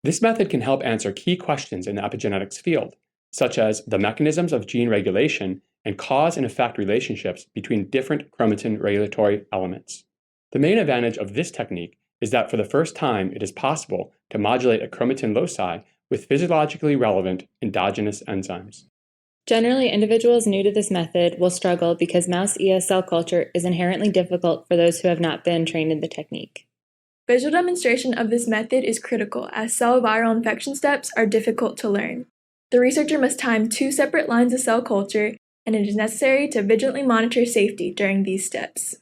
This method can help answer key questions in the epigenetics field, such as the mechanisms of gene regulation and cause and effect relationships between different chromatin regulatory elements. The main advantage of this technique is that for the first time it is possible to modulate a chromatin loci with physiologically relevant endogenous enzymes. Generally, individuals new to this method will struggle because mouse ES cell culture is inherently difficult for those who have not been trained in the technique. Visual demonstration of this method is critical as cell viral infection steps are difficult to learn. The researcher must time 2 separate lines of cell culture, and it is necessary to vigilantly monitor safety during these steps.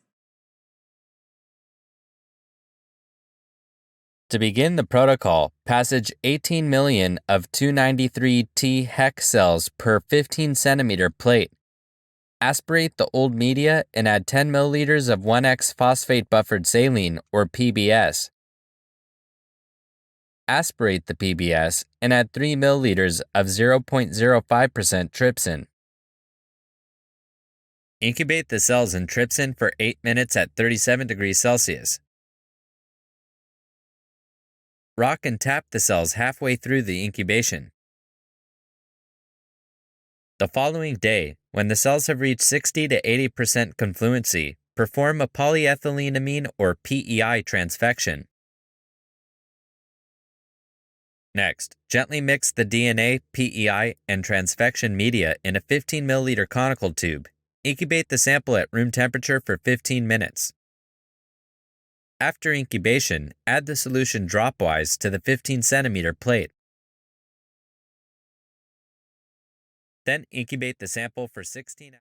To begin the protocol, passage 18 million of 293 T HEC cells per 15 centimeter plate. Aspirate the old media and add 10 milliliters of 1X phosphate buffered saline or PBS. Aspirate the PBS and add 3 milliliters of 0.05% trypsin. Incubate the cells in trypsin for 8 minutes at 37 degrees Celsius. Rock and tap the cells halfway through the incubation. The following day, when the cells have reached 60 to 80% confluency, perform a polyethyleneamine or PEI transfection. Next, gently mix the DNA, PEI, and transfection media in a 15 milliliter conical tube. Incubate the sample at room temperature for 15 minutes. After incubation, add the solution dropwise to the 15 centimeter plate. Then incubate the sample for 16 hours.